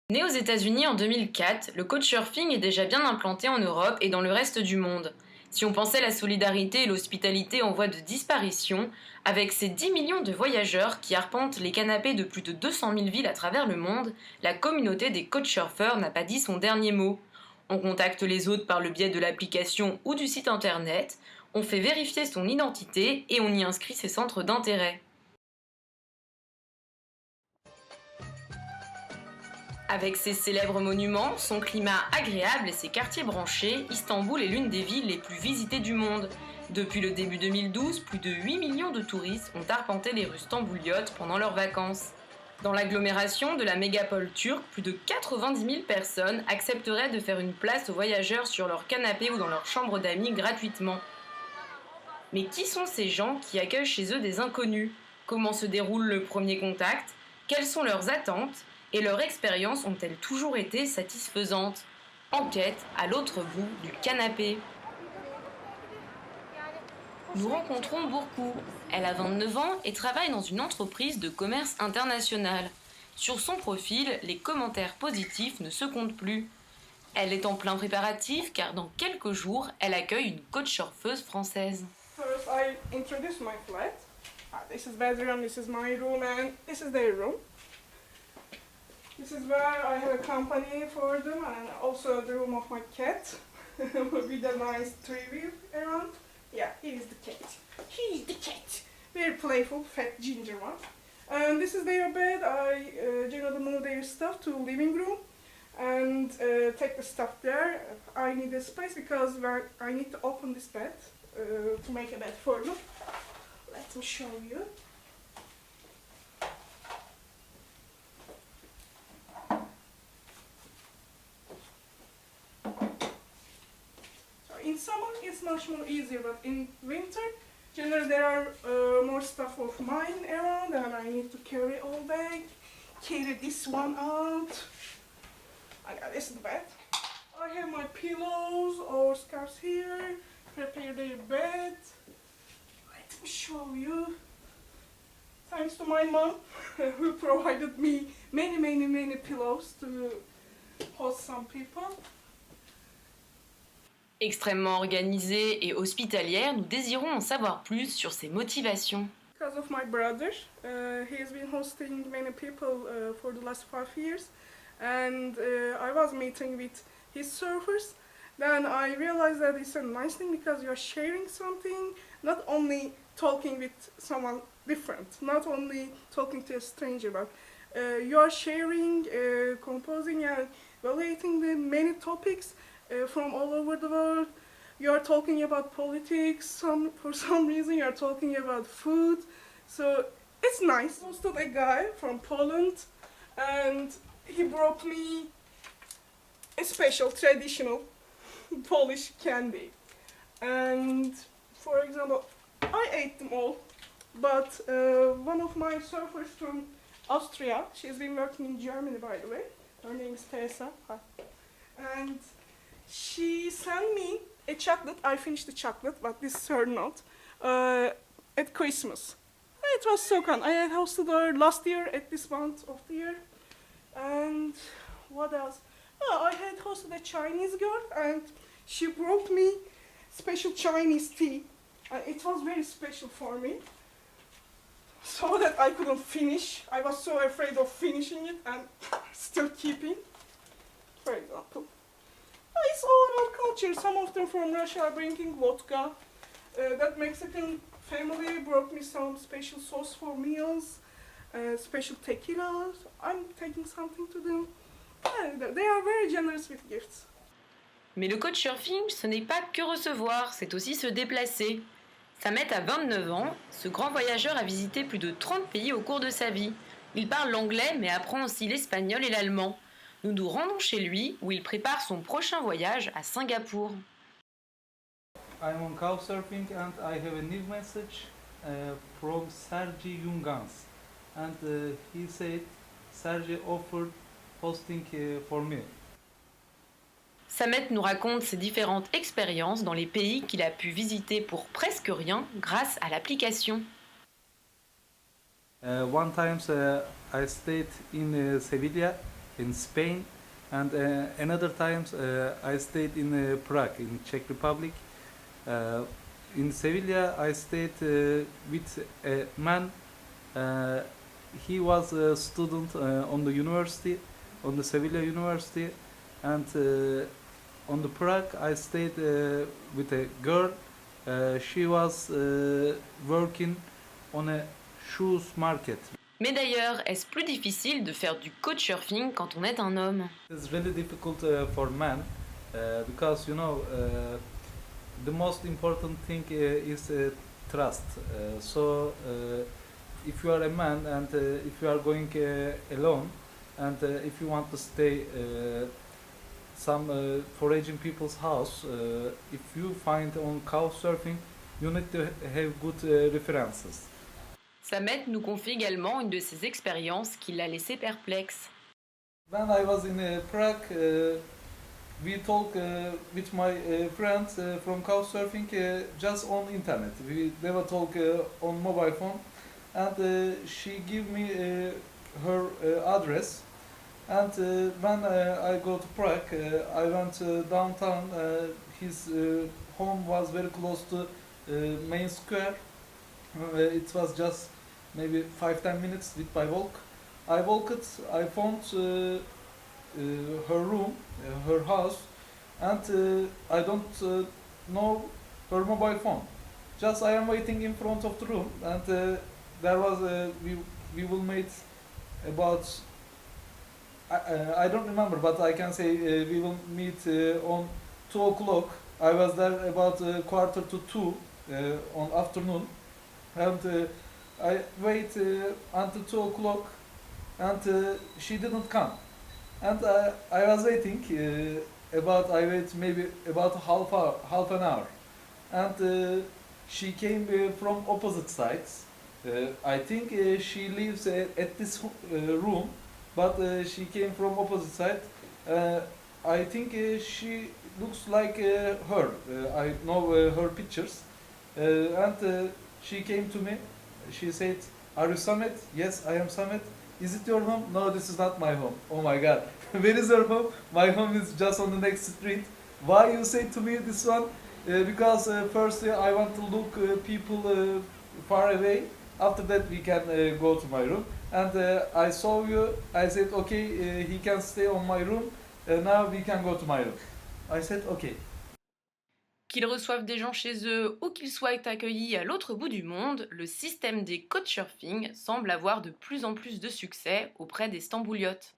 Né aux États-Unis en 2004, le couchsurfing est déjà bien implanté en Europe et dans le reste du monde. Si on pensait la solidarité et l'hospitalité en voie de disparition, avec ses 10 millions de voyageurs qui arpentent les canapés de plus de 200 000 villes à travers le monde, la communauté des couchsurfers n'a pas dit son dernier mot. On contacte les autres par le biais de l'application ou du site internet, on fait vérifier son identité et on y inscrit ses centres d'intérêt. Avec ses célèbres monuments, son climat agréable et ses quartiers branchés, Istanbul est l'une des villes les plus visitées du monde. Depuis le début 2012, plus de 8 millions de touristes ont arpenté les rues stambouliotes pendant leurs vacances. Dans l'agglomération de la mégapole turque, plus de 90 000 personnes accepteraient de faire une place aux voyageurs sur leur canapé ou dans leur chambre d'amis gratuitement. Mais qui sont ces gens qui accueillent chez eux des inconnus? Comment se déroule le premier contact? Quelles sont leurs attentes? Et leurs expériences ont-elles toujours été satisfaisantes? Enquête à l'autre bout du canapé. Nous rencontrons Bourkou. Elle a 29 ans et travaille dans une entreprise de commerce international. Sur son profil, les commentaires positifs ne se comptent plus. Elle est en plein préparatif car dans quelques jours, elle accueille une couchsurfeuse française. First, I introduce my flat. This is bedroom, this is my room, and this is their room. This is where I have a company for them, and also the room of my cat, with a nice tree view around. Yeah, he is the cat. He is the cat. Very playful, fat ginger one. And this is their bed. I generally move their stuff to living room and take the stuff there. I need a space because I need to open this bed to make a bed for them. Let me show you. In summer it's much more easier, but in winter generally there are more stuff of mine around and I need to carry all bag, carry this one out. This is the bed. I have my pillows or scarves here, prepare their bed. Let me show you. Thanks to my mom who provided me many pillows to host some people. Extrêmement organisée et hospitalière, nous désirons en savoir plus sur ses motivations. Because of my brother, he has been hosting many people for the last 5 years, and I was meeting with his surfers. Then I realized that it's a nice thing because you are sharing something, not only talking with someone different, not only talking to a stranger, but you are sharing, composing and evaluating the many topics from all over the world. You are talking about politics, for some reason you are talking about food, so it's nice. I hosted a guy from Poland and he brought me a special traditional Polish candy. And for example, I ate them all, but one of my surfers from Austria, she's been working in Germany by the way, her name is Teresa, and she sent me a chocolate. I finished the chocolate, but this is her note, at Christmas. It was so kind. I had hosted her last year at this month of the year. And what else? Oh, I had hosted a Chinese girl and she brought me special Chinese tea. It was very special for me. So that I couldn't finish. I was so afraid of finishing it and still keeping. For example. It's all about culture. Some of them from Russia are drinking vodka. That Mexican family brought me some special sauce for meals, special tequilas. I'm taking something to them. Yeah, they are very generous with gifts. Mais le couchsurfing, ce n'est pas que recevoir, c'est aussi se déplacer. Samet a 29 ans, ce grand voyageur a visité plus de 30 pays au cours de sa vie. Il parle l'anglais mais apprend aussi l'espagnol et l'allemand. Nous nous rendons chez lui où il prépare son prochain voyage à Singapour. I'm on Couchsurfing and I have a new message from Sergi Yungans. And he said Sergi offered hosting for me. Samet nous raconte ses différentes expériences dans les pays qu'il a pu visiter pour presque rien grâce à l'application. One time I stayed in Sevilla in Spain, and another times I stayed in Prague, in Czech Republic. In Sevilla, I stayed with a man. Uh, he was a student on the university, on the Sevilla University, and on the Prague, I stayed with a girl. She was working on a shoes market. Mais d'ailleurs, est-ce plus difficile de faire du couchsurfing quand on est un homme? It's really difficult for men because the most important thing is trust. If you are a man and if you are going alone and if you want to stay some foraging people's house, if you find on couchsurfing, you need to have good references. Samet nous confie également une de ses expériences qui l'a laissé perplexe. When I was in Prague, we talk with my friends from couchsurfing just on internet. We never talk on mobile phone, and she give me her address. And when I go to Prague, I went downtown. His home was very close to main square. It was just maybe 5-10 minutes with my walk. I walked, I found her room, her house, and I don't know her mobile phone. Just I am waiting in front of the room, and there was we will meet about I don't remember, but I can say we will meet on 2 o'clock. I was there about 1:45 on afternoon, and I wait until 2 o'clock, and she didn't come. And I was waiting I wait maybe about half an hour, and she came from opposite sides. I think she lives at this room, but she came from opposite side. I think she looks like her. I know her pictures, and she came to me. She said, "Are you Samet?" "Yes, I am Samet." "Is it your home?" "No, this is not my home." "Oh my God, where is your home?" "My home is just on the next street." "Why you say to me this one?" Because first I want to look people far away. After that we can go to my room. And I saw you. I said, okay, he can stay on my room. Now we can go to my room. I said, okay. Qu'ils reçoivent des gens chez eux ou qu'ils soient accueillis à l'autre bout du monde, le système des couchsurfing semble avoir de plus en plus de succès auprès des Stambouliotes.